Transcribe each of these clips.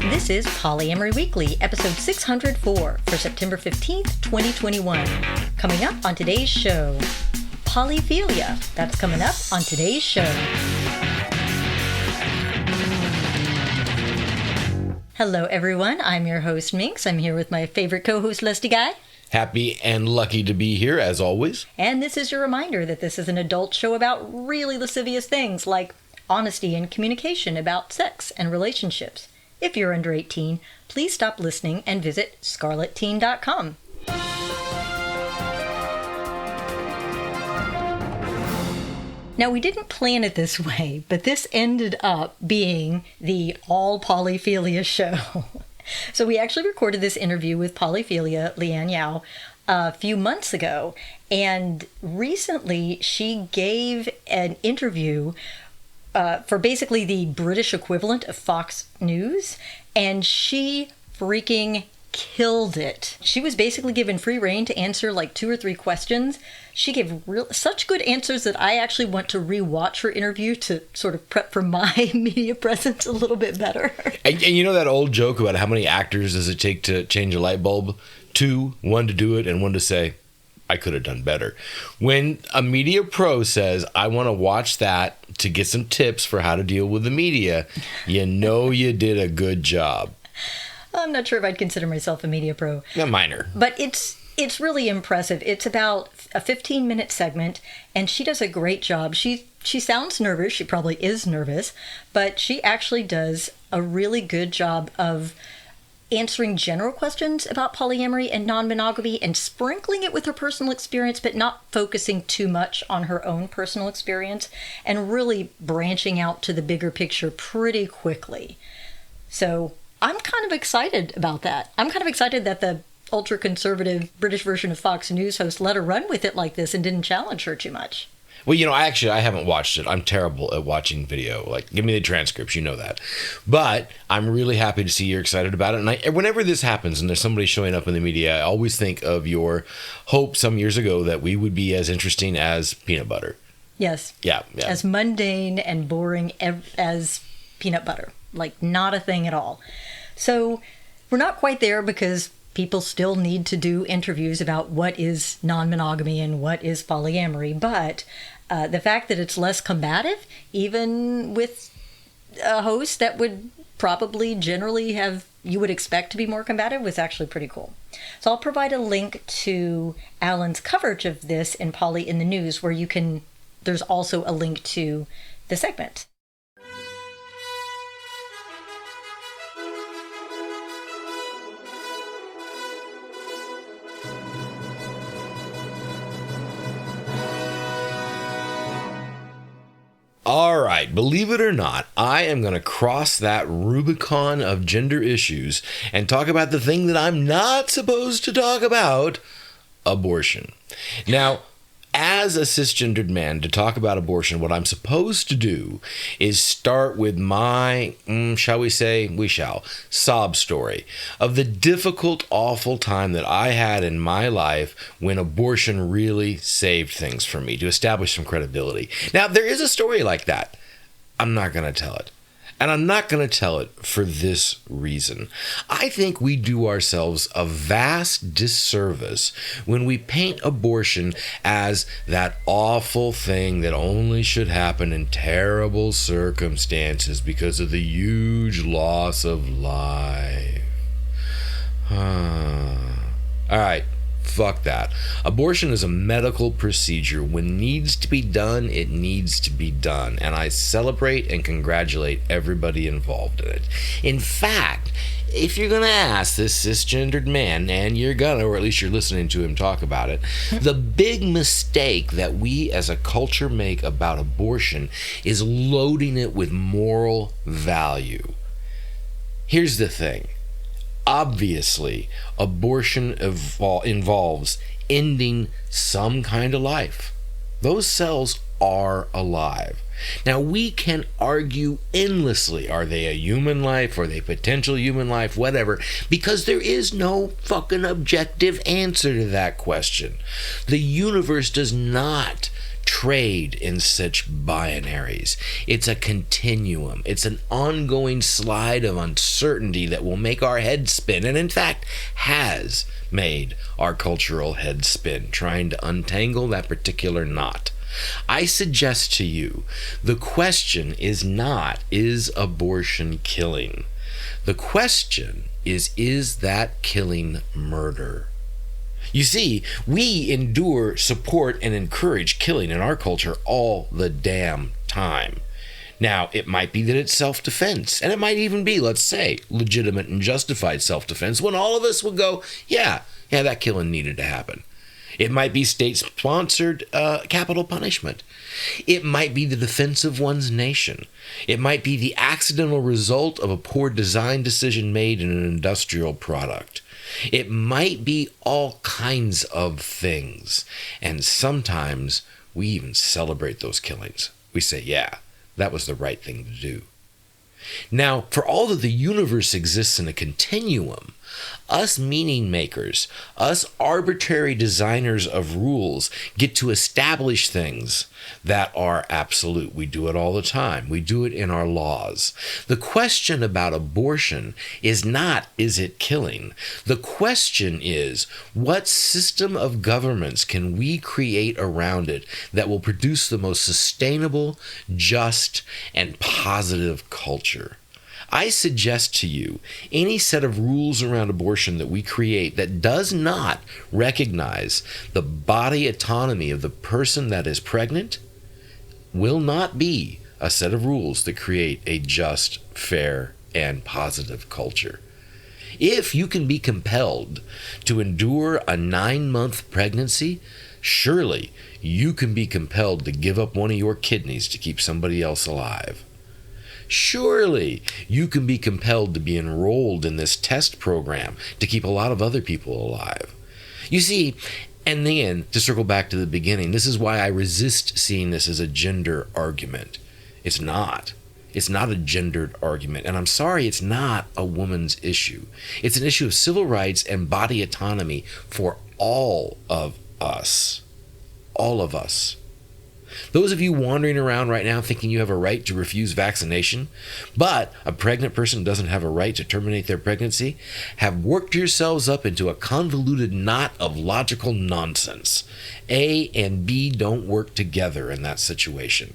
This is Polyamory Weekly, episode 604 for September 15th, 2021. Coming up on today's show, Poly Philia. That's coming up on today's show. Hello, everyone. I'm your host, Minx. I'm here with my favorite co-host, Lusty Guy. Happy and lucky to be here, as always. And this is your reminder that this is an adult show about really lascivious things like honesty and communication about sex and relationships. If you're under 18, please stop listening and visit scarletteen.com. Now, we didn't plan it this way, but this ended up being the all Polyphilia show. So we actually recorded this interview with PolyPhilia Leanne a few months ago, and recently she gave an interview for basically the British equivalent of Fox News, and she freaking killed it. She was basically given free rein to answer like 2 or 3 questions. She gave such good answers that I actually want to rewatch her interview to sort of prep for my media presence a little bit better. And you know that old joke about how many actors does it take to change a light bulb? 2, 1 to do it and 1 to say, I could have done better. When a media pro says, I want to watch that to get some tips for how to deal with the media, you know you did a good job. I'm not sure if I'd consider myself a media pro. A minor. But it's really impressive. It's about a 15-minute segment, and she does a great job. She sounds nervous. She probably is nervous, but she actually does a really good job of answering general questions about polyamory and non-monogamy and sprinkling it with her personal experience, but not focusing too much on her own personal experience and really branching out to the bigger picture pretty quickly. So I'm kind of excited about that. I'm kind of excited that the ultra-conservative British version of Fox News host let her run with it like this and didn't challenge her too much. Well, you know, I haven't watched it. I'm terrible at watching video. Like, give me the transcripts, you know that. But I'm really happy to see you're excited about it. And whenever this happens and there's somebody showing up in the media, I always think of your hope some years ago that we would be as interesting as peanut butter. Yes. Yeah. As mundane and boring as peanut butter. Like, not a thing at all. So we're not quite there because people still need to do interviews about what is non-monogamy and what is polyamory. But the fact that it's less combative, even with a host that would probably generally you would expect to be more combative, was actually pretty cool. So I'll provide a link to Alan's coverage of this in Poly in the News, where there's also a link to the segment. All right, believe it or not, I am going to cross that Rubicon of gender issues and talk about the thing that I'm not supposed to talk about, abortion. Now, as a cisgendered man, to talk about abortion, what I'm supposed to do is start with my, sob story of the difficult, awful time that I had in my life when abortion really saved things for me, to establish some credibility. Now, there is a story like that. I'm not going to tell it. And I'm not going to tell it for this reason. I think we do ourselves a vast disservice when we paint abortion as that awful thing that only should happen in terrible circumstances because of the huge loss of life. All right. Fuck that. Abortion is a medical procedure. When it needs to be done, it needs to be done. And I celebrate and congratulate everybody involved in it. In fact, if you're going to ask this cisgendered man, and you're going to, or at least you're listening to him talk about it, the big mistake that we as a culture make about abortion is loading it with moral value. Here's the thing. Obviously, abortion involves ending some kind of life. Those cells are alive. Now, we can argue endlessly. Are they a human life? Are they potential human life? Whatever. Because there is no fucking objective answer to that question. The universe does not trade in such binaries. It's a continuum. It's an ongoing slide of uncertainty that will make our head spin, and in fact has made our cultural head spin, trying to untangle that particular knot. I suggest to you, the question is not, is abortion killing? The question is that killing murder? You see, we endure, support, and encourage killing in our culture all the damn time. Now, it might be that it's self-defense, and it might even be, let's say, legitimate and justified self-defense, when all of us will go, yeah, that killing needed to happen. It might be state-sponsored capital punishment. It might be the defense of one's nation. It might be the accidental result of a poor design decision made in an industrial product. It might be all kinds of things. And sometimes we even celebrate those killings. We say, yeah, that was the right thing to do. Now, for all that the universe exists in a continuum, us meaning makers, us arbitrary designers of rules, get to establish things that are absolute. We do it all the time. We do it in our laws. The question about abortion is not, is it killing? The question is, what system of governments can we create around it that will produce the most sustainable, just, and positive culture? I suggest to you any set of rules around abortion that we create that does not recognize the body autonomy of the person that is pregnant will not be a set of rules that create a just, fair, and positive culture. If you can be compelled to endure a 9-month pregnancy, surely you can be compelled to give up one of your kidneys to keep somebody else alive. Surely you can be compelled to be enrolled in this test program to keep a lot of other people alive. You see, and then to circle back to the beginning, this is why I resist seeing this as a gender argument. It's not. It's not a gendered argument. And I'm sorry, it's not a woman's issue. It's an issue of civil rights and body autonomy for all of us. All of us. Those of you wandering around right now thinking you have a right to refuse vaccination, but a pregnant person doesn't have a right to terminate their pregnancy, have worked yourselves up into a convoluted knot of logical nonsense. A and B don't work together in that situation.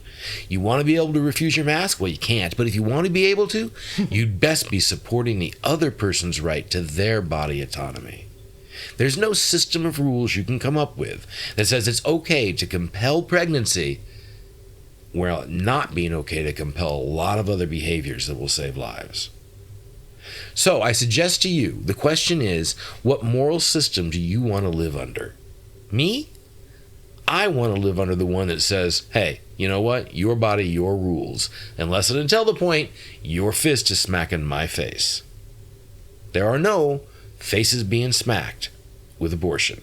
You want to be able to refuse your mask? Well, you can't. But if you want to be able to, you'd best be supporting the other person's right to their body autonomy. There's no system of rules you can come up with that says it's okay to compel pregnancy, while it not being okay to compel a lot of other behaviors that will save lives. So I suggest to you, the question is, what moral system do you want to live under? Me? I want to live under the one that says, hey, you know what? Your body, your rules. Unless and until the point your fist is smacking my face. There are no faces being smacked with abortion.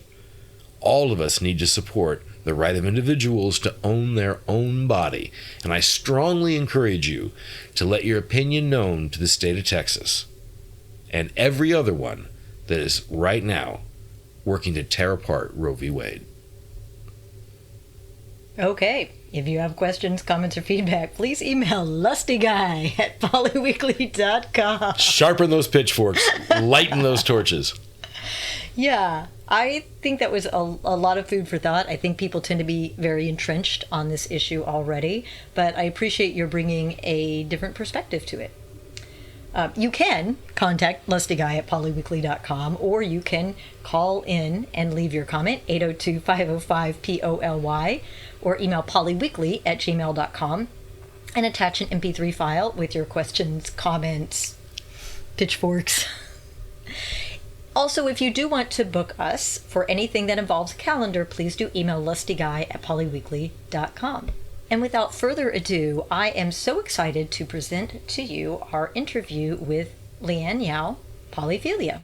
All of us need to support the right of individuals to own their own body, and I strongly encourage you to let your opinion known to the state of Texas and every other one that is right now working to tear apart Roe v. Wade. Okay. If you have questions, comments, or feedback, please email lustyguy@polyweekly.com. Sharpen those pitchforks. Lighten those torches. Yeah, I think that was a lot of food for thought. I think people tend to be very entrenched on this issue already, but I appreciate your bringing a different perspective to it. You can contact lustyguy@polyweekly.com, or you can call in and leave your comment, 802-505-POLY, or email polyweekly@gmail.com and attach an MP3 file with your questions, comments, pitchforks. Also, if you do want to book us for anything that involves a calendar, please do email lustyguy@polyweekly.com. And without further ado, I am so excited to present to you our interview with Leanne Yao, Polyphilia.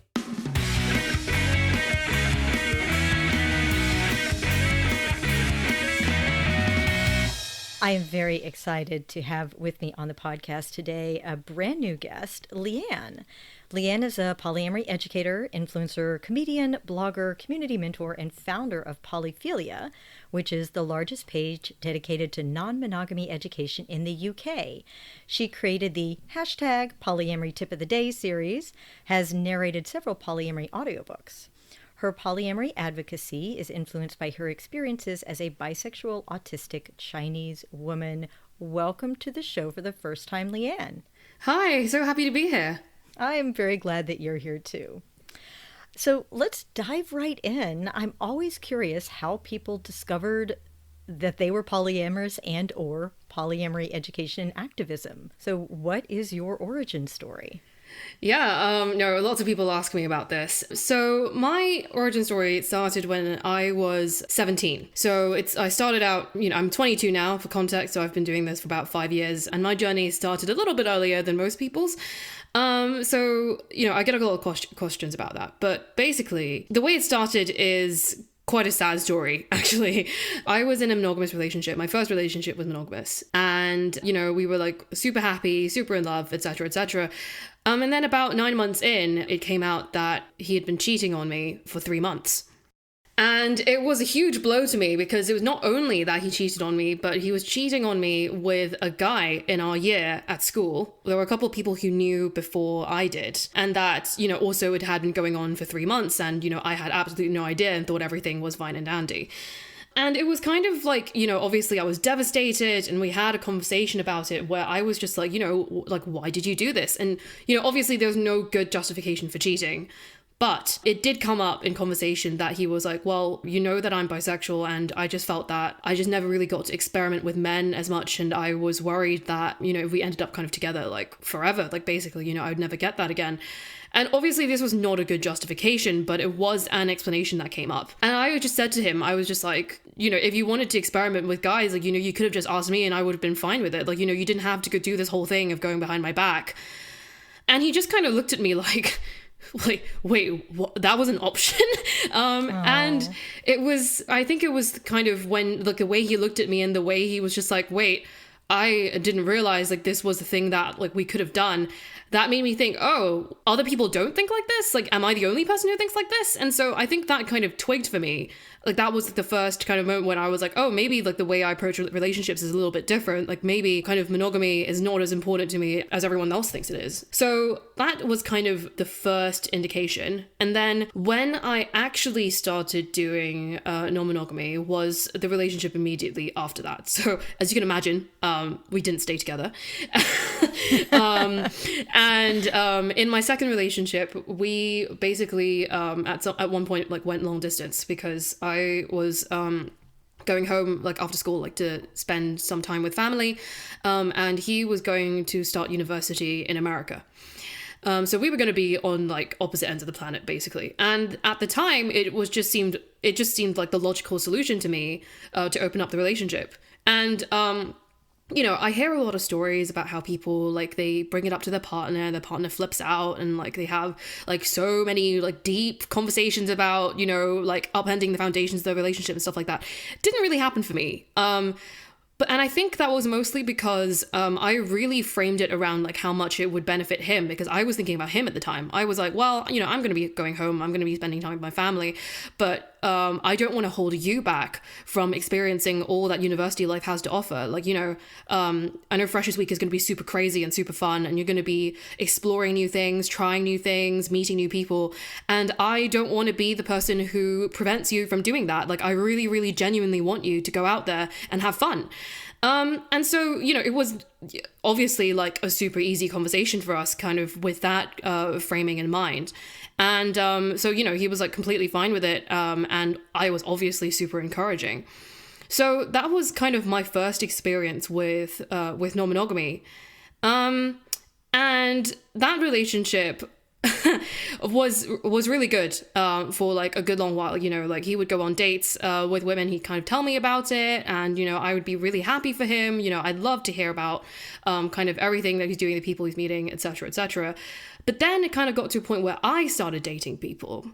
I am very excited to have with me on the podcast today a brand new guest, Leanne. Leanne is a polyamory educator, influencer, comedian, blogger, community mentor, and founder of Poly Philia, which is the largest page dedicated to non-monogamy education in the UK. She created the hashtag PolyamoryTipoftheDay series, has narrated several polyamory audiobooks. Her polyamory advocacy is influenced by her experiences as a bisexual, autistic Chinese woman. Welcome to the show for the first time, Leanne. Hi, so happy to be here. I am very glad that you're here too. So let's dive right in. I'm always curious how people discovered that they were polyamorous and or polyamory education activism. So what is your origin story? Yeah, no, lots of people ask me about this. So my origin story started when I was 17. So I started out, I'm 22 now for context, so I've been doing this for about 5 years, and my journey started a little bit earlier than most people's. I get a lot of questions about that. But basically, the way it started is quite a sad story, actually. I was in a monogamous relationship. My first relationship was monogamous. And, we were like super happy, super in love, etc., etc. And then about 9 months in, it came out that he had been cheating on me for 3 months. And it was a huge blow to me because it was not only that he cheated on me, but he was cheating on me with a guy in our year at school. There were a couple of people who knew before I did. And that, also it had been going on for 3 months. And, I had absolutely no idea and thought everything was fine and dandy. And it was kind of like, obviously I was devastated, and we had a conversation about it where I was just like, why did you do this? And, obviously there's no good justification for cheating. But it did come up in conversation that he was like, well, that I'm bisexual, and I just felt that I just never really got to experiment with men as much. And I was worried that, if we ended up kind of together like forever, like basically, I would never get that again. And obviously this was not a good justification, but it was an explanation that came up. And I just said to him, I was just like, if you wanted to experiment with guys, like, you could have just asked me and I would have been fine with it. Like, you didn't have to go do this whole thing of going behind my back. And he just kind of looked at me like, wait, what? That was an option? And I think it was kind of when, like, the way he looked at me and the way he was just like, wait, I didn't realize like this was the thing that like we could have done. That made me think, oh, other people don't think like this? Like, am I the only person who thinks like this? And so I think that kind of twigged for me. Like, that was the first kind of moment when I was like, oh, maybe like the way I approach relationships is a little bit different. Like, maybe kind of monogamy is not as important to me as everyone else thinks it is. So that was kind of the first indication. And then when I actually started doing non-monogamy was the relationship immediately after that. So as you can imagine, we didn't stay together. And in my second relationship, we basically at one point like went long distance because I was going home like after school like to spend some time with family, and he was going to start university in America. So we were going to be on like opposite ends of the planet basically. And at the time it just seemed like the logical solution to me to open up the relationship. And I hear a lot of stories about how people, like, they bring it up to their partner flips out, and, like, they have, like, so many, like, deep conversations about, like, upending the foundations of their relationship and stuff like that. Didn't really happen for me. And I think that was mostly because I really framed it around like how much it would benefit him, because I was thinking about him at the time. I was like, well, I'm going to be going home. I'm going to be spending time with my family. But I don't want to hold you back from experiencing all that university life has to offer. Like, I know Freshers Week is going to be super crazy and super fun, and you're going to be exploring new things, trying new things, meeting new people. And I don't want to be the person who prevents you from doing that. Like, I really, really genuinely want you to go out there and have fun. And so, it was obviously like a super easy conversation for us kind of with that framing in mind. And so, he was like completely fine with it. And I was obviously super encouraging. So that was kind of my first experience with non-monogamy. And that relationship was really good for like a good long while. Like he would go on dates with women, he'd kind of tell me about it, and I would be really happy for him. I'd love to hear about kind of everything that he's doing, the people he's meeting, etc., etc. But then it kind of got to a point where I started dating people.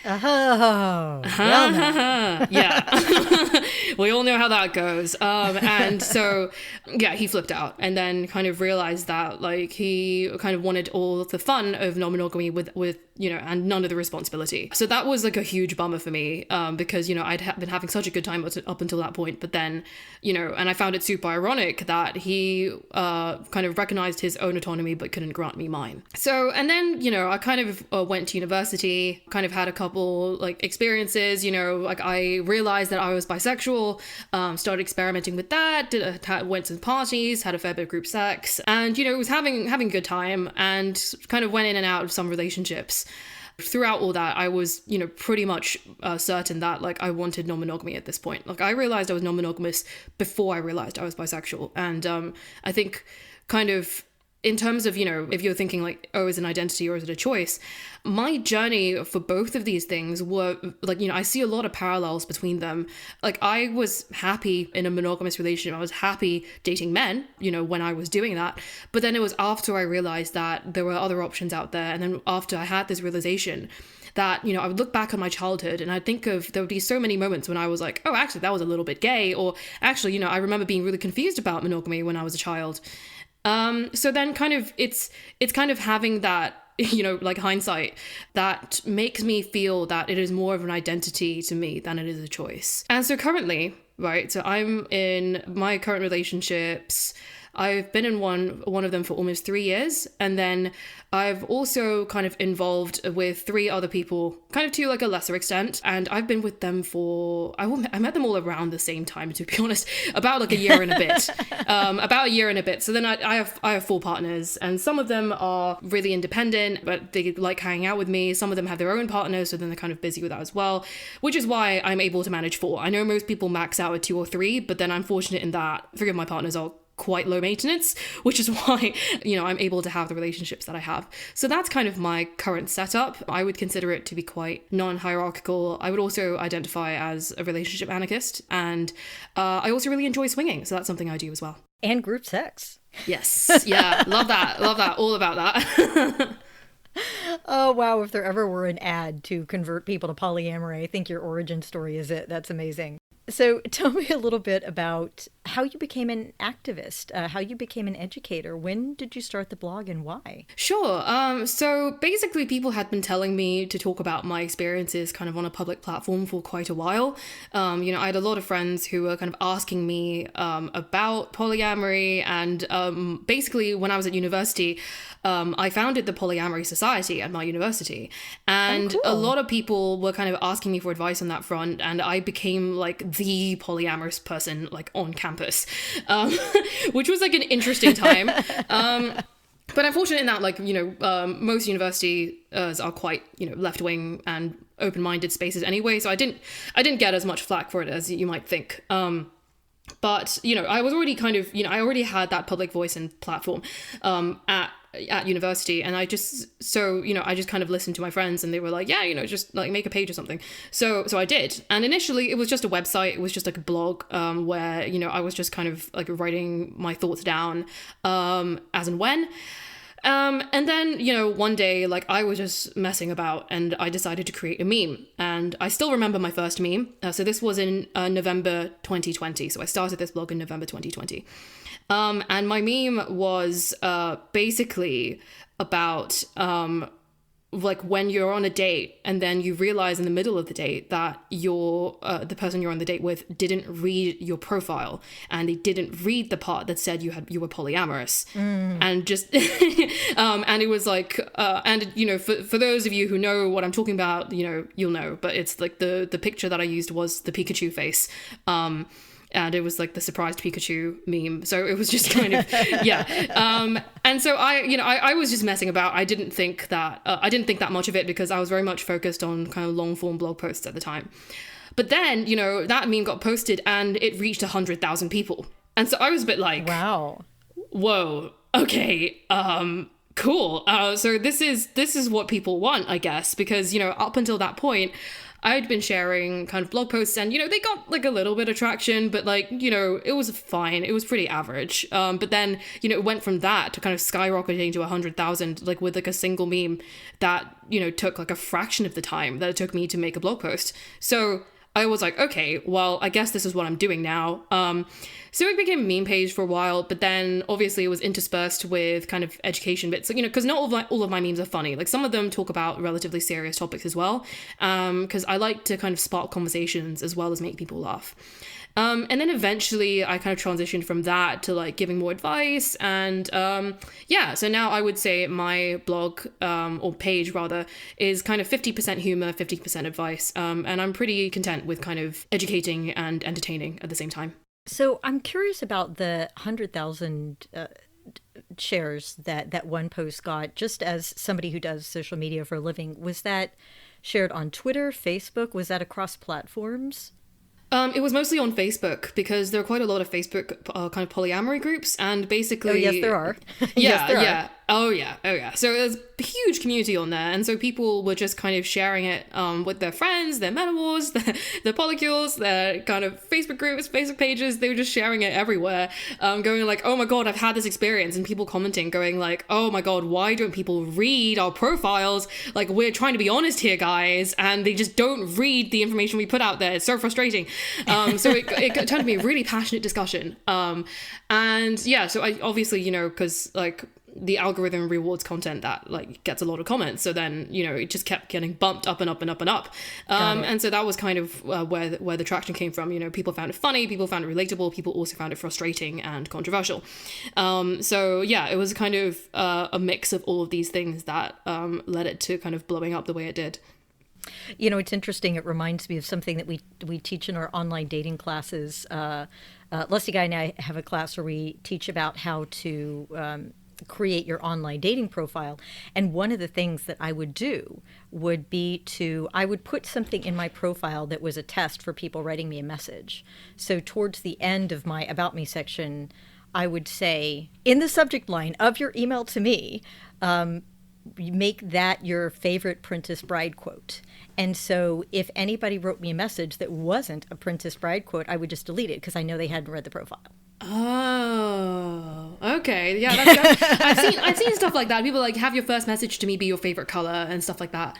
Oh, well now. Yeah. We all know how that goes. And so, yeah, he flipped out and then kind of realized that, like, he kind of wanted all of the fun of non-monogamy with and none of the responsibility. So that was like a huge bummer for me, because, I'd been having such a good time up until that point. But then, and I found it super ironic that he kind of recognized his own autonomy but couldn't grant me mine. So, and then, I kind of went to university, kind of had a couple like experiences, like I realized that I was bisexual, started experimenting with that, went to parties, had a fair bit of group sex, and, was having a good time, and kind of went in and out of some relationships. Throughout all that, I was, pretty much certain that, like, I wanted non-monogamy at this point. Like, I realized I was non-monogamous before I realized I was bisexual. And I think kind of in terms of, if you're thinking like, oh, is it an identity or is it a choice? My journey for both of these things were like, I see a lot of parallels between them. Like, I was happy in a monogamous relationship. I was happy dating men, when I was doing that. But then it was after I realized that there were other options out there. And then after I had this realization that, I would look back on my childhood and I'd think of, there would be so many moments when I was like, oh, actually, that was a little bit gay. Or actually, I remember being really confused about monogamy when I was a child. So then kind of it's kind of having that, like hindsight that makes me feel that it is more of an identity to me than it is a choice. And so currently, right, so I'm in my current relationships. I've been in one of them for almost 3 years. And then I've also kind of involved with 3 other people, kind of to like a lesser extent. And I've been with them for, I met them all around the same time, to be honest, about like a year and a bit, about a year and a bit. So then I have 4 partners, and some of them are really independent, but they like hanging out with me. Some of them have their own partners, so then they're kind of busy with that as well, which is why I'm able to manage 4. I know most people max out at 2 or 3, but then I'm fortunate in that 3 of my partners are quite low maintenance, which is why, I'm able to have the relationships that I have. So that's kind of my current setup. I would consider it to be quite non-hierarchical. I would also identify as a relationship anarchist, and I also really enjoy swinging. So that's something I do as well. And group sex. Yes. Yeah. Love that. All about that. Oh, wow. If there ever were an ad to convert people to polyamory, I think your origin story is it. That's amazing. So tell me a little bit about how you became an activist, how you became an educator. When did you start the blog and why? Sure. So basically people had been telling me to talk about my experiences kind of on a public platform for quite a while. I had a lot of friends who were kind of asking me about polyamory, and basically when I was at university, I founded the Polyamory Society at my university, and a lot of people were kind of asking me for advice on that front, and I became like the polyamorous person like on campus, which was like an interesting time. But I'm fortunate in that, like, most universities are quite, left-wing and open-minded spaces anyway, so I didn't get as much flack for it as you might think. But, I was already kind of, I already had that public voice and platform at university, and I just kind of listened to my friends, and they were like, yeah, just like make a page or something. So I did. And initially it was just a website. It was just like a blog where, I was just kind of like writing my thoughts down as and when. And then, one day, like, I was just messing about and I decided to create a meme. And I still remember my first meme. So this was in November 2020. So I started this blog in November 2020. And my meme was basically about like when you're on a date and then you realize in the middle of the date that the person you're on the date with didn't read your profile, and they didn't read the part that said you were polyamorous. And just and it was like for those of you who know what I'm talking about, you'll know, but it's like the picture that I used was the Pikachu face. And it was like the surprised Pikachu meme. So it was just kind of, yeah. And so I was just messing about. I didn't think that much of it because I was very much focused on kind of long form blog posts at the time. But then, that meme got posted and it reached 100,000 people. And so I was a bit like, wow, whoa, okay, cool. So this is what people want, I guess, because, up until that point, I had been sharing kind of blog posts, and, you know, they got like a little bit of traction, but like, you know, it was fine. It was pretty average. But then, you know, it went from that to kind of skyrocketing to 100,000, like with like a single meme that, you know, took like a fraction of the time that it took me to make a blog post. So I was like, okay, well, I guess this is what I'm doing now. So it became a meme page for a while, but then obviously it was interspersed with kind of education bits, you know, because not all of my memes are funny. Like some of them talk about relatively serious topics as well, because I like to kind of spark conversations as well as make people laugh. And then eventually I kind of transitioned from that to like giving more advice. And so now I would say my blog, or page rather, is kind of 50% humor, 50% advice. And I'm pretty content with kind of educating and entertaining at the same time. So I'm curious about the 100,000 shares that one post got, just as somebody who does social media for a living. Was that shared on Twitter, Facebook? Was that across platforms? It was mostly on Facebook, because there are quite a lot of Facebook kind of polyamory groups, and basically... Oh, yes, there are. Yes, there are. Oh, yeah. So there's a huge community on there, and so people were just kind of sharing it with their friends, their metamors, their polycules, their kind of Facebook groups, Facebook pages. They were just sharing it everywhere, going like, oh my god, I've had this experience, and people commenting, going like, oh my god, why don't people read our profiles? Like, we're trying to be honest here, guys, and they just don't read the information we put out there. It's so frustrating. So it turned to be a really passionate discussion. And yeah, so I obviously, you know, because like the algorithm rewards content that like gets a lot of comments, so then, you know, it just kept getting bumped up and up and up and up. And so that was kind of where the traction came from. You know, people found it funny, people found it relatable, people also found it frustrating and controversial. So yeah, it was kind of a mix of all of these things that led it to kind of blowing up the way it did. You know, it's interesting. It reminds me of something that we teach in our online dating classes. Lusty Guy and I have a class where we teach about how to create your online dating profile. And one of the things that I would do would be I would put something in my profile that was a test for people writing me a message. So towards the end of my About Me section, I would say, in the subject line of your email to me, make that your favorite Princess Bride quote. And so if anybody wrote me a message that wasn't a Princess Bride quote, I would just delete it because I know they hadn't read the profile. Oh, okay. Yeah, that's I've seen stuff like that. People like, have your first message to me be your favorite color and stuff like that.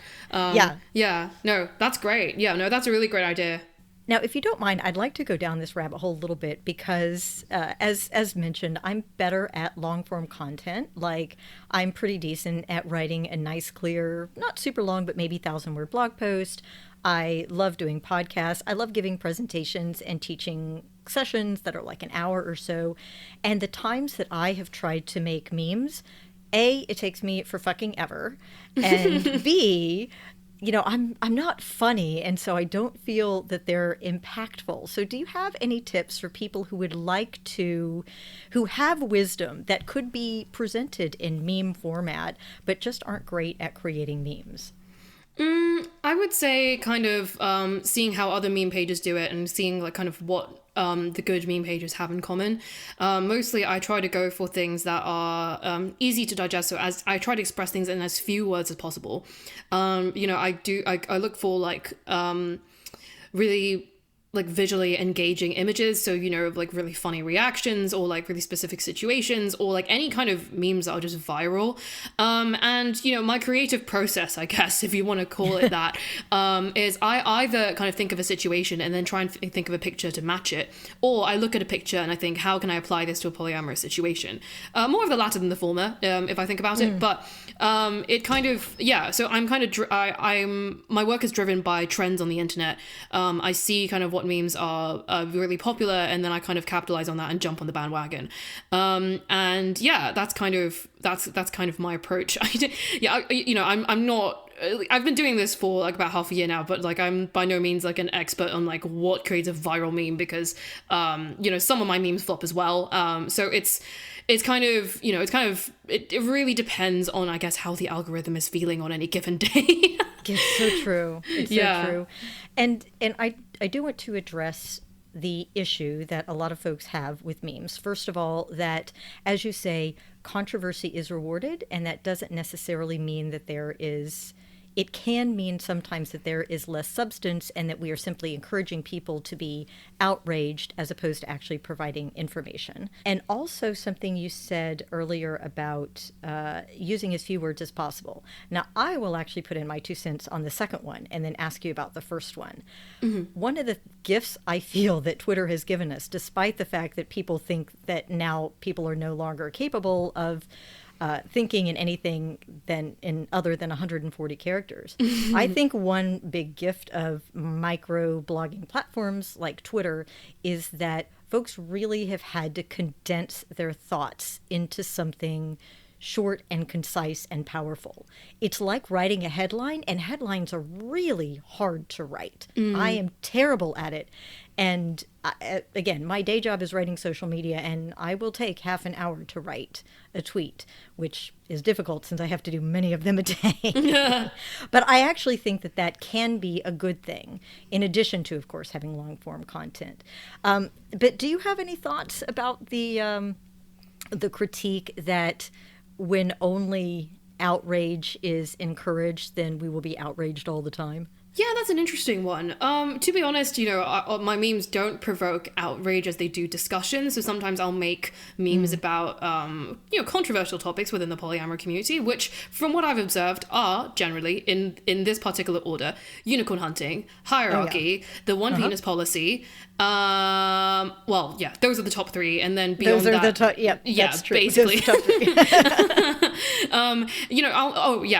Yeah. No, that's great. Yeah, no, that's a really great idea. Now, if you don't mind, I'd like to go down this rabbit hole a little bit because, as mentioned, I'm better at long-form content. Like, I'm pretty decent at writing a nice, clear, not super long, but maybe 1,000-word blog post. I love doing podcasts. I love giving presentations and teaching sessions that are like an hour or so. And the times that I have tried to make memes, A, it takes me for fucking ever, and B, you know, I'm not funny, and so I don't feel that they're impactful. So do you have any tips for people who would like to, who have wisdom that could be presented in meme format, but just aren't great at creating memes? I would say kind of seeing how other meme pages do it and seeing like kind of what the good meme pages have in common. Mostly I try to go for things that are easy to digest, so as I try to express things in as few words as possible. You know, I look for like really like visually engaging images, so, you know, like really funny reactions or like really specific situations or like any kind of memes that are just viral. And, you know, my creative process, I guess, if you want to call it that, is I either kind of think of a situation and then try and think of a picture to match it, or I look at a picture and I think, how can I apply this to a polyamorous situation? More of the latter than the former, if I think about it, but it kind of, yeah, so I'm kind of, my work is driven by trends on the internet. I see kind of what memes are really popular, and then I kind of capitalize on that and jump on the bandwagon. And yeah, that's kind of my approach. I'm not, I've been doing this for like about half a year now, but like I'm by no means like an expert on like what creates a viral meme, because you know, some of my memes flop as well. So it's kind of, you know, it really depends on, I guess, how the algorithm is feeling on any given day. It's so true. It's so true. And I do want to address the issue that a lot of folks have with memes. First of all, that, as you say, controversy is rewarded, and that doesn't necessarily mean that there is it can mean sometimes that there is less substance and that we are simply encouraging people to be outraged as opposed to actually providing information. And also something you said earlier about using as few words as possible. Now, I will actually put in my 2 cents on the second one and then ask you about the first one. One of the gifts I feel that Twitter has given us, despite the fact that people think that now people are no longer capable of thinking in anything other than 140 characters. I think one big gift of micro blogging platforms like Twitter is that folks really have had to condense their thoughts into something short and concise and powerful. It's like writing a headline, and headlines are really hard to write. I am terrible at it. And again, my day job is writing social media, and I will take half an hour to write a tweet, which is difficult since I have to do many of them a day. But I actually think that that can be a good thing, in addition to, of course, having long form content. But do you have any thoughts about the critique that when only outrage is encouraged, then we will be outraged all the time? Yeah, that's an interesting one. To be honest, my memes don't provoke outrage as they do discussion. So sometimes I'll make memes about, controversial topics within the polyamory community, which, from what I've observed, are generally, in this particular order: unicorn hunting, hierarchy, the one penis policy. Those are the top 3, and then beyond those are that, the top. Yep, yeah, that's true. basically. Those are top 3.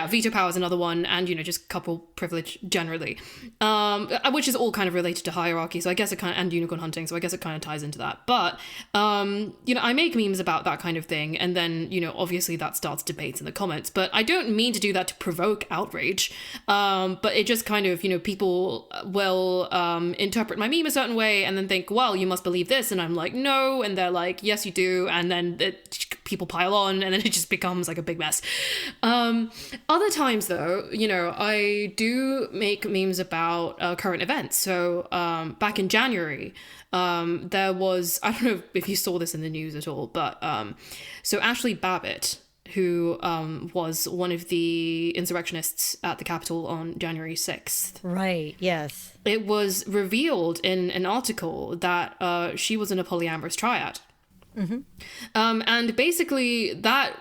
Veto power is another one, and just couple privilege generally, which is all kind of related to hierarchy. So I guess and unicorn hunting. So I guess it kind of ties into that. But I make memes about that kind of thing, and then obviously that starts debates in the comments. But I don't mean to do that to provoke outrage. But it just kind of people will interpret my meme a certain way, and then think, well, you must believe this, and I'm like, no, and they're like, yes, you do, and then people pile on, and then it just becomes like a big mess. Other times, though, I do make memes about current events. So back in January, there was, I don't know if you saw this in the news at all, but so Ashley Babbitt, who was one of the insurrectionists at the Capitol on January 6th. Right, yes. It was revealed in an article that she was in a polyamorous triad. And basically that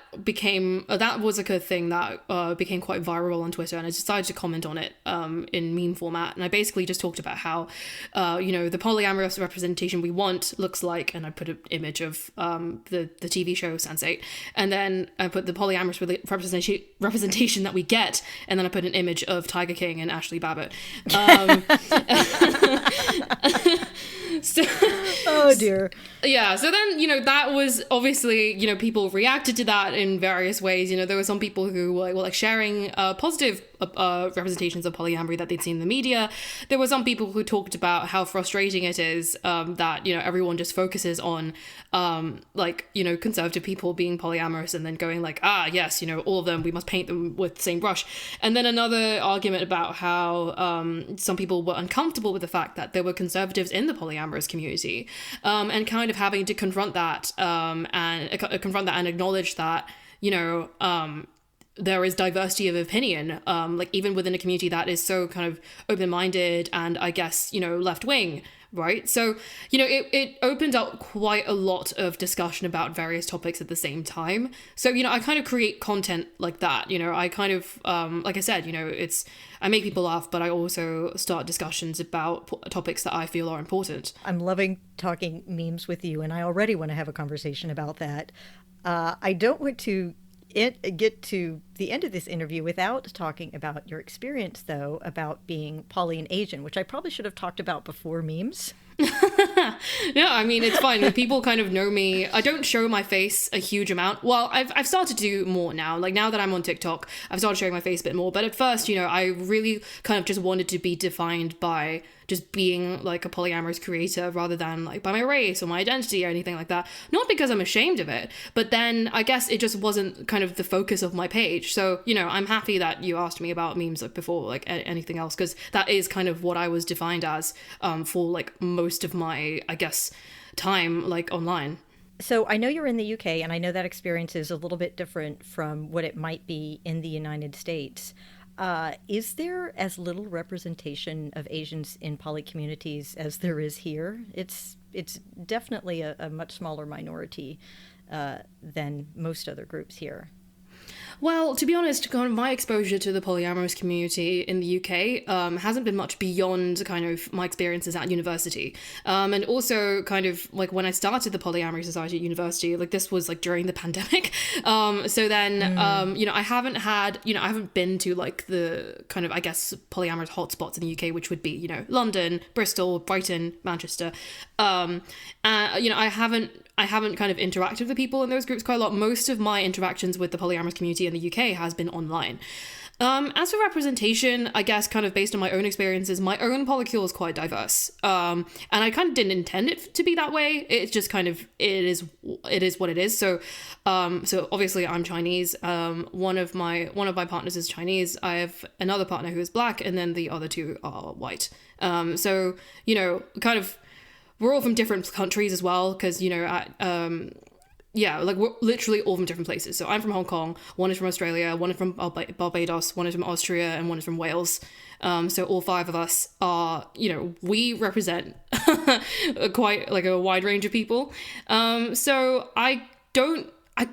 was like a thing that became quite viral on Twitter, and I decided to comment on it in meme format. And I basically just talked about how the polyamorous representation we want looks like, and I put an image of the TV show Sense8, and then I put the polyamorous representation that we get, and then I put an image of Tiger King and Ashley Babbitt. So, oh dear. Yeah, so then, that was obviously, people reacted to that in various ways. There were some people who were like sharing positive representations of polyamory that they'd seen in the media. There were some people who talked about how frustrating it is that, everyone just focuses on, conservative people being polyamorous and then going like, yes, all of them, we must paint them with the same brush. And then another argument about how some people were uncomfortable with the fact that there were conservatives in the polyamorous community, and kind of having to confront that and acknowledge that, there is diversity of opinion, even within a community that is so kind of open-minded and I guess, left-wing, right? So, it opened up quite a lot of discussion about various topics at the same time. So, I kind of create content like that, I kind of, like I said, I make people laugh, but I also start discussions about topics that I feel are important. I'm loving talking memes with you, and I already want to have a conversation about that. I don't want to get to the end of this interview without talking about your experience, though, about being poly and Asian, which I probably should have talked about before memes. No, I mean, it's fine. People kind of know me. I don't show my face a huge amount. Well, I've started to do more now. Like, now that I'm on TikTok, I've started showing my face a bit more. But at first, I really kind of just wanted to be defined by just being like a polyamorous creator rather than like by my race or my identity or anything like that. Not because I'm ashamed of it, but then I guess it just wasn't kind of the focus of my page. So, I'm happy that you asked me about memes like before, like anything else, because that is kind of what I was defined as for like most of my, I guess, time like online. So I know you're in the UK, and I know that experience is a little bit different from what it might be in the United States. Is there as little representation of Asians in poly communities as there is here? It's definitely a much smaller minority than most other groups here. Well, to be honest, kind of my exposure to the polyamorous community in the UK hasn't been much beyond kind of my experiences at university. And also kind of like when I started the Polyamory Society at university, like this was like during the pandemic. So then, I haven't been to like the kind of, I guess, polyamorous hotspots in the UK, which would be, London, Bristol, Brighton, Manchester. I haven't kind of interacted with people in those groups quite a lot. Most of my interactions with the polyamorous community in the UK has been online. As for representation, I guess kind of based on my own experiences, my own polycule is quite diverse. And I kind of didn't intend it to be that way. It's just kind of, it is what it is. So obviously I'm Chinese. One of my partners is Chinese. I have another partner who is black, and then the other two are white. So, kind of, we're all from different countries as well, because, we're literally all from different places. So I'm from Hong Kong, one is from Australia, one is from Barbados, one is from Austria, and one is from Wales. So all five of us are, we represent quite like a wide range of people. So I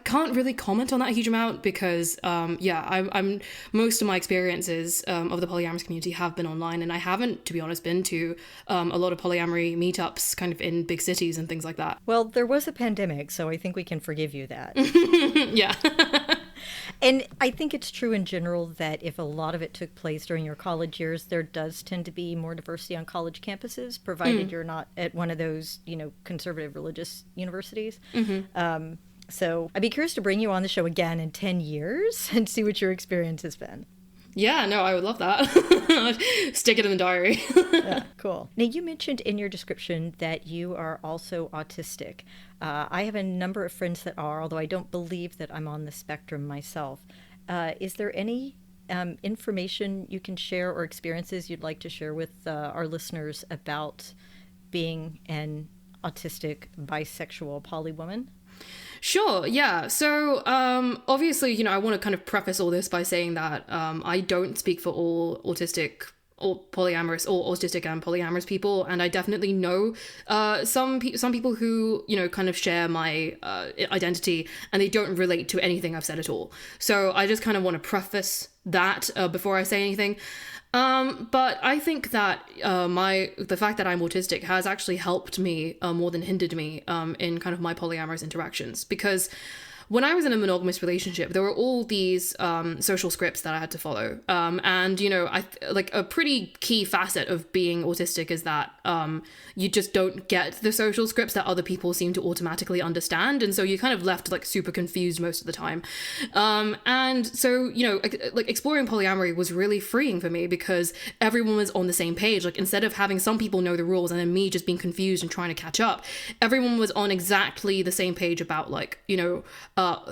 can't really comment on that a huge amount because, I'm most of my experiences of the polyamorous community have been online, and I haven't, to be honest, been to a lot of polyamory meetups kind of in big cities and things like that. Well, there was a pandemic, so I think we can forgive you that. Yeah. And I think it's true in general that if a lot of it took place during your college years, there does tend to be more diversity on college campuses, provided you're not at one of those, conservative religious universities. Mm-hmm. So I'd be curious to bring you on the show again in 10 years and see what your experience has been. Yeah, no, I would love that. Stick it in the diary. Yeah, cool. Now, you mentioned in your description that you are also autistic. I have a number of friends that are, although I don't believe that I'm on the spectrum myself. Is there any information you can share or experiences you'd like to share with our listeners about being an autistic, bisexual poly woman? Sure, yeah. So, obviously, I want to kind of preface all this by saying that I don't speak for all autistic or polyamorous or autistic and polyamorous people, and I definitely know some people who, kind of share my identity, and they don't relate to anything I've said at all. So I just kind of want to preface that before I say anything. But I think that the fact that I'm autistic has actually helped me more than hindered me in kind of my polyamorous interactions, because when I was in a monogamous relationship, there were all these social scripts that I had to follow. And, I like a pretty key facet of being autistic is that you just don't get the social scripts that other people seem to automatically understand. And so you're kind of left like super confused most of the time. And so, like exploring polyamory was really freeing for me because everyone was on the same page. Like instead of having some people know the rules and then me just being confused and trying to catch up, everyone was on exactly the same page about like,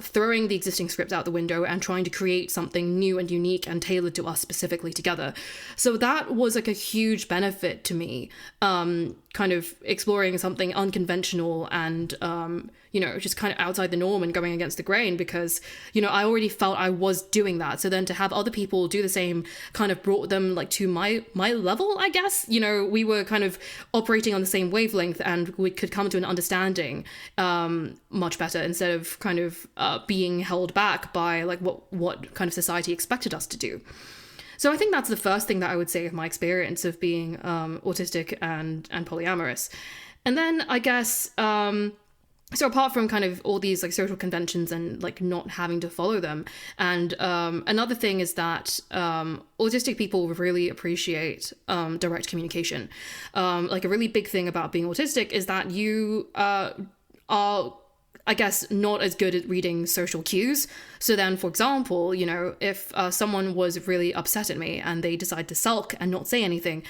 throwing the existing scripts out the window and trying to create something new and unique and tailored to us specifically together. So that was like a huge benefit to me, kind of exploring something unconventional and, just kind of outside the norm and going against the grain because, I already felt I was doing that. So then to have other people do the same kind of brought them like to my level, I guess. We were kind of operating on the same wavelength and we could come to an understanding much better instead of kind of being held back by like what kind of society expected us to do. So I think that's the first thing that I would say of my experience of being autistic and polyamorous. And then I guess, so apart from kind of all these like social conventions and like not having to follow them, and another thing is that autistic people really appreciate direct communication. Like a really big thing about being autistic is that you are, I guess, not as good at reading social cues. So then, for example, if someone was really upset at me and they decide to sulk and not say anything,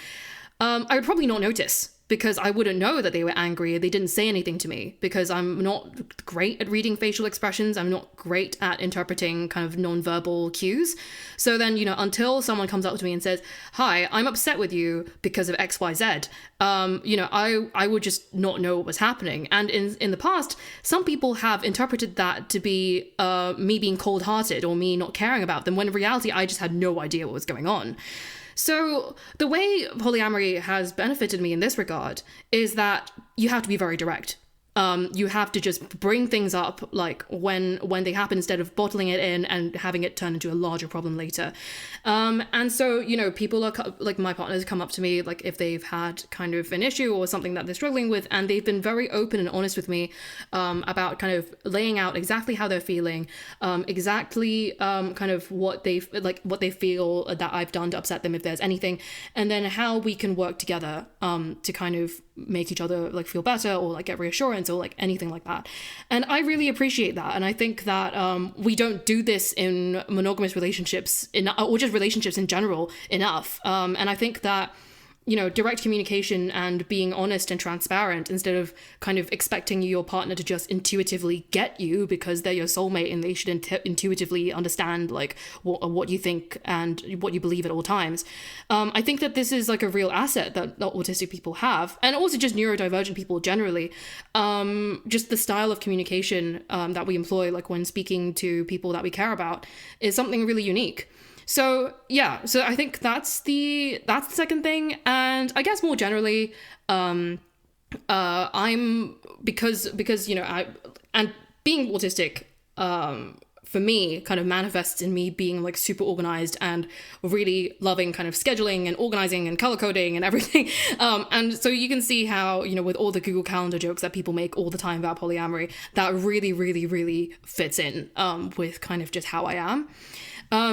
I would probably not notice. because I wouldn't know that they were angry. They didn't say anything to me because I'm not great at reading facial expressions. I'm not great at interpreting kind of nonverbal cues. So then, until someone comes up to me and says, hi, I'm upset with you because of XYZ, I would just not know what was happening. And in the past, some people have interpreted that to be me being cold-hearted or me not caring about them, when in reality, I just had no idea what was going on. So the way polyamory has benefited me in this regard is that you have to be very direct. You have to just bring things up like when they happen, instead of bottling it in and having it turn into a larger problem later. And so, people are like, my partners come up to me like if they've had kind of an issue or something that they're struggling with, and they've been very open and honest with me about kind of laying out exactly how they're feeling, exactly kind of what they feel that I've done to upset them if there's anything, and then how we can work together to kind of make each other like feel better or like get reassurance or like anything like that. And I really appreciate that. And I think that we don't do this in monogamous relationships or just relationships in general enough. And I think that direct communication and being honest and transparent, instead of kind of expecting your partner to just intuitively get you because they're your soulmate and they should intuitively understand like what you think and what you believe at all times. I think that this is like a real asset that autistic people have, and also just neurodivergent people generally. Just the style of communication that we employ, like when speaking to people that we care about, is something really unique. So yeah, so I think that's the second thing. And I guess more generally, I'm because I being autistic for me kind of manifests in me being like super organized and really loving kind of scheduling and organizing and color coding and everything. And so you can see how, with all the Google Calendar jokes that people make all the time about polyamory, that really, really, really fits in with kind of just how I am.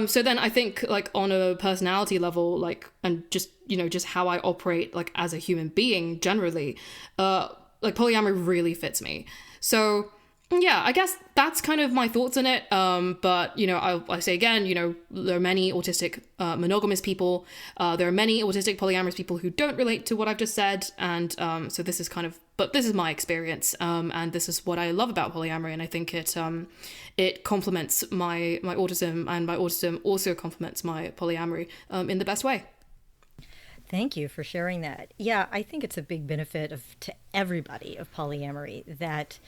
So then I think like on a personality level, like, and just, just how I operate like as a human being generally, like polyamory really fits me. So yeah, I guess that's kind of my thoughts on it. But, I say again, there are many autistic monogamous people. There are many autistic polyamorous people who don't relate to what I've just said. And so this is but this is my experience. And this is what I love about polyamory. And I think it complements my autism, and my autism also complements my polyamory in the best way. Thank you for sharing that. Yeah, I think it's a big benefit to everybody of polyamory that,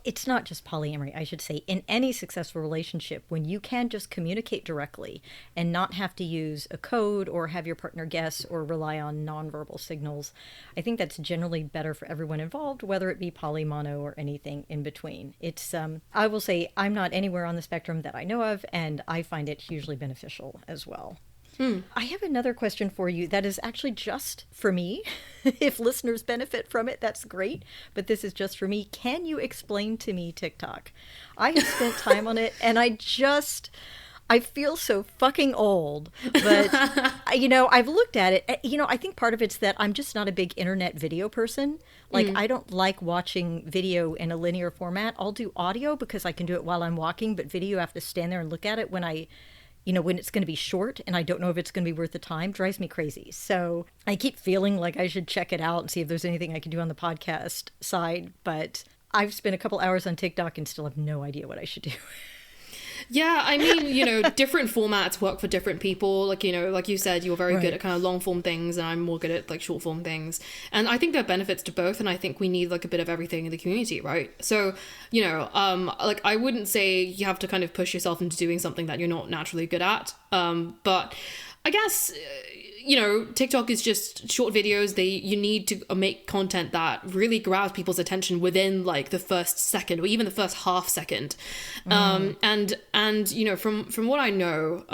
it's not just polyamory, I should say, in any successful relationship, when you can just communicate directly and not have to use a code or have your partner guess or rely on nonverbal signals. I think that's generally better for everyone involved, whether it be poly, mono, or anything in between. It's, I will say, I'm not anywhere on the spectrum that I know of, and I find it hugely beneficial as well. I have another question for you that is actually just for me. If listeners benefit from it, that's great. But this is just for me. Can you explain to me TikTok? I have spent time on it, and I feel so fucking old. But, I've looked at it. I think part of it's that I'm just not a big internet video person. Like, I don't like watching video in a linear format. I'll do audio because I can do it while I'm walking, but video, I have to stand there and look at it when when it's going to be short and I don't know if it's going to be worth the time. Drives me crazy. So I keep feeling like I should check it out and see if there's anything I can do on the podcast side. But I've spent a couple hours on TikTok and still have no idea what I should do. Yeah, I mean, different formats work for different people. Like, like you said, you're very good at kind of long form things, and I'm more good at like short form things. And I think there are benefits to both, and I think we need like a bit of everything in the community, right? So, like I wouldn't say you have to kind of push yourself into doing something that you're not naturally good at. But I guess TikTok is just short videos. You need to make content that really grabs people's attention within like the first second or even the first half second. And from what I know,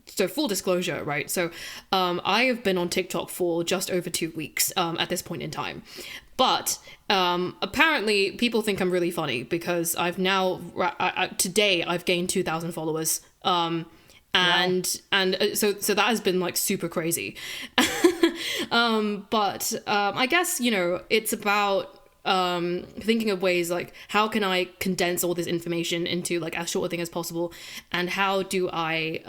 so full disclosure, right? So I have been on TikTok for just over 2 weeks at this point in time. But apparently people think I'm really funny because I've now, today I've gained 2,000 followers. And so that has been like super crazy. But I guess, it's about thinking of ways like, how can I condense all this information into like as short a thing as possible, and how do I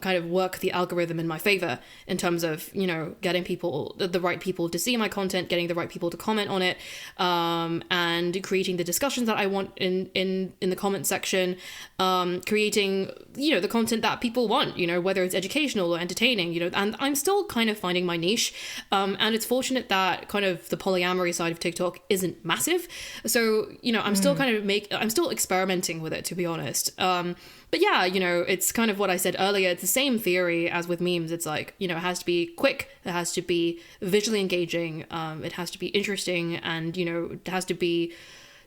kind of work the algorithm in my favor in terms of, you know, getting people, the right people to see my content, getting the right people to comment on it, and creating the discussions that I want in the comment section, creating, you know, the content that people want, you know, whether it's educational or entertaining, you know. And I'm still kind of finding my niche, and it's fortunate that kind of the polyamory side of TikTok isn't massive, so, you know, I'm still I'm still experimenting with it, to be honest. But yeah, you know, it's kind of what I said earlier. It's the same theory as with memes. It's like, you know, it has to be quick, it has to be visually engaging, it has to be interesting, and, you know, it has to be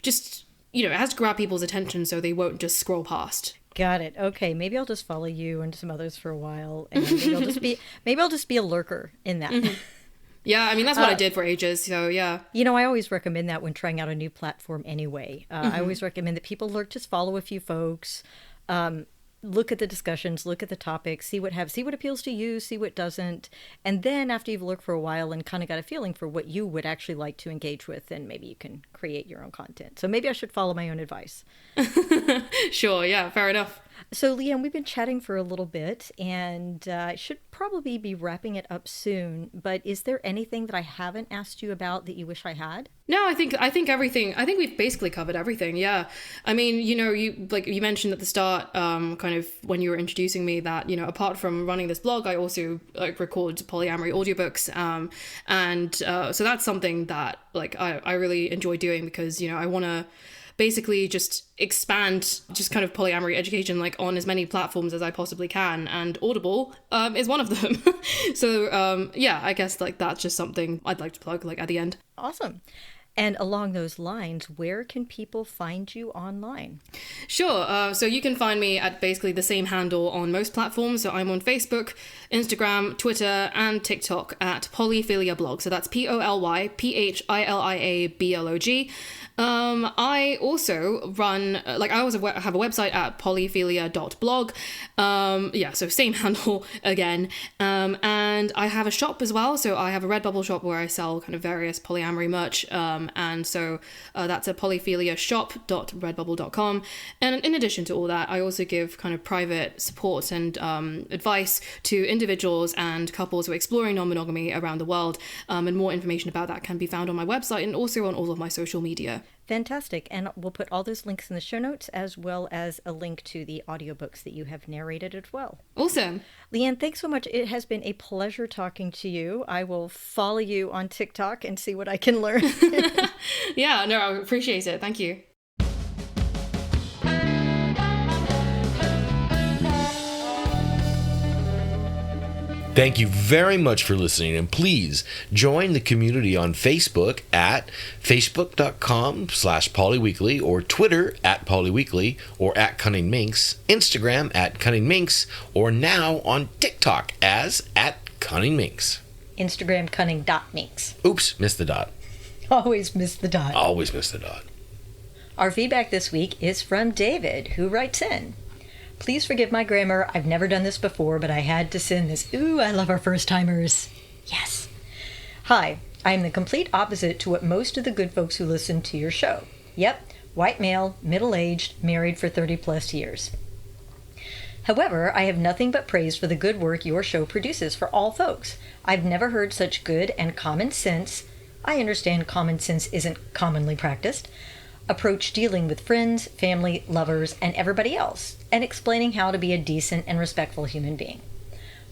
just, you know, it has to grab people's attention so they won't just scroll past. Got it. Okay, maybe I'll just follow you and some others for a while, and maybe I'll just be a lurker in that. Mm-hmm. Yeah, I mean, that's what I did for ages, so yeah. You know, I always recommend that when trying out a new platform anyway. I always recommend that people lurk, just follow a few folks, look at the discussions, look at the topics, see what appeals to you, see what doesn't. And then after you've looked for a while and kind of got a feeling for what you would actually like to engage with, then maybe you can create your own content. So maybe I should follow my own advice. Sure, yeah, fair enough. So, Leanne, we've been chatting for a little bit, and I should probably be wrapping it up soon. But is there anything that I haven't asked you about that you wish I had? No, I think everything. I think we've basically covered everything. Yeah, I mean, you know, you mentioned at the start, kind of when you were introducing me, that, you know, apart from running this blog, I also like record polyamory audiobooks, and so that's something that like I really enjoy doing, because, you know, I want to basically just expand just kind of polyamory education like on as many platforms as I possibly can, and Audible is one of them. So yeah, I guess like that's just something I'd like to plug like at the end. Awesome. And along those lines, where can people find you online? Sure. So you can find me at basically the same handle on most platforms. So I'm on Facebook, Instagram, Twitter, and TikTok at PolyPhilia blog. So that's PolyPhiliablog. I also run, like, I also have a website at polyphilia.blog. Yeah, so same handle again. And I have a shop as well. So I have a Redbubble shop where I sell kind of various polyamory merch. And so that's at polyphiliashop.redbubble.com. And in addition to all that, I also give kind of private support and advice to individuals and couples who are exploring non-monogamy around the world. And more information about that can be found on my website and also on all of my social media. Fantastic. And we'll put all those links in the show notes, as well as a link to the audiobooks that you have narrated as well. Awesome. Leanne, thanks so much. It has been a pleasure talking to you. I will follow you on TikTok and see what I can learn. Yeah, no, I appreciate it. Thank you. Thank you very much for listening, and please join the community on Facebook at facebook.com/polyweekly, or Twitter at polyweekly, or at cunning.minx, Instagram at cunning.minx, or now on TikTok as at cunning.minx. Instagram cunning.minx. Oops, missed the dot. Always miss the dot. Always miss the dot. Our feedback this week is from David, who writes in: please forgive my grammar. I've never done this before, but I had to send this. Ooh, I love our first-timers. Yes. Hi, I am the complete opposite to what most of the good folks who listen to your show. Yep, white male, middle-aged, married for 30-plus years. However, I have nothing but praise for the good work your show produces for all folks. I've never heard such good and common sense, I understand common sense isn't commonly practiced, approach dealing with friends, family, lovers, and everybody else, and explaining how to be a decent and respectful human being.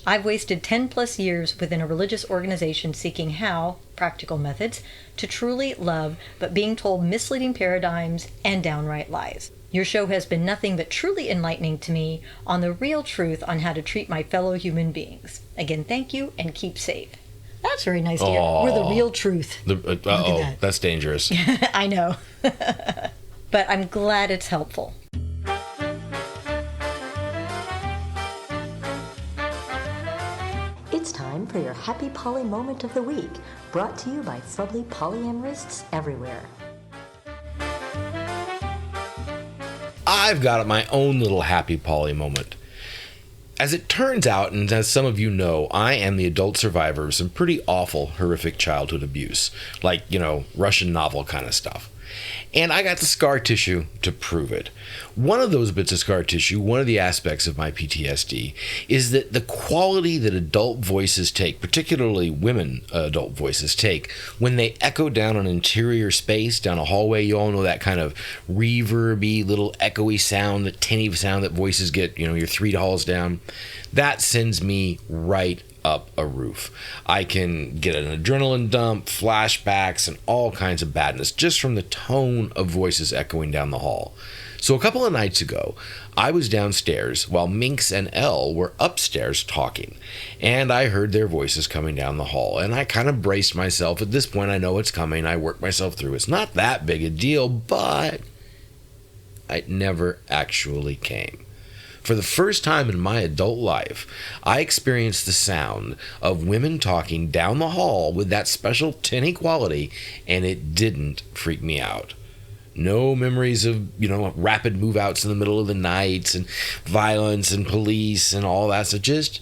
I've wasted 10 plus years within a religious organization seeking how, practical methods, to truly love, but being told misleading paradigms and downright lies. Your show has been nothing but truly enlightening to me on the real truth on how to treat my fellow human beings. Again, thank you and keep safe. That's very nice to hear. We're the real truth. That. That's dangerous. I know. But I'm glad it's helpful. It's time for your Happy Poly Moment of the Week, brought to you by friendly polyamorists everywhere. I've got my own little happy poly moment. As it turns out, and as some of you know, I am the adult survivor of some pretty awful, horrific childhood abuse. Like, Russian novel kind of stuff. And I got the scar tissue to prove it. One of those bits of scar tissue, one of the aspects of my PTSD, is that the quality that adult voices take, particularly women adult voices take, when they echo down an interior space, down a hallway, you all know that kind of reverby, little echoey sound, that tinny sound that voices get, you're 3 halls down. That sends me right up a roof. I can get an adrenaline dump, flashbacks, and all kinds of badness just from the tone of voices echoing down the hall. So a couple of nights ago, I was downstairs while Minx and Elle were upstairs talking, and I heard their voices coming down the hall, and I kind of braced myself. At this point, I know it's coming. I work myself through. It's not that big a deal, but it never actually came. For the first time in my adult life, I experienced the sound of women talking down the hall with that special tinny quality, and it didn't freak me out. No memories of, rapid move-outs in the middle of the night and violence and police and all that. So just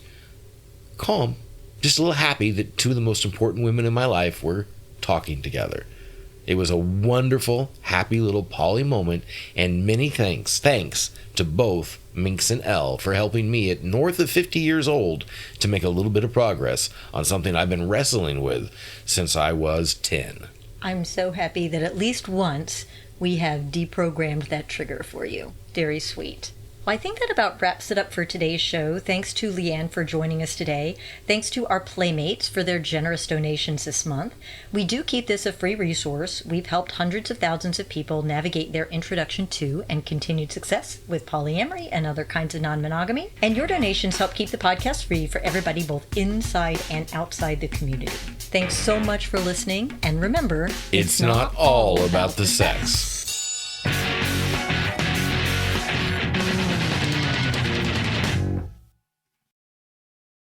calm, just a little happy that 2 of the most important women in my life were talking together. It was a wonderful, happy little poly moment, and many thanks to both Minx and Elle for helping me at north of 50 years old to make a little bit of progress on something I've been wrestling with since I was 10. I'm so happy that at least once we have deprogrammed that trigger for you. Very sweet. Well, I think that about wraps it up for today's show. Thanks to Leanne for joining us today. Thanks to our Playmates for their generous donations this month. We do keep this a free resource. We've helped hundreds of thousands of people navigate their introduction to and continued success with polyamory and other kinds of non-monogamy. And your donations help keep the podcast free for everybody both inside and outside the community. Thanks so much for listening. And remember, it's not all about the sex.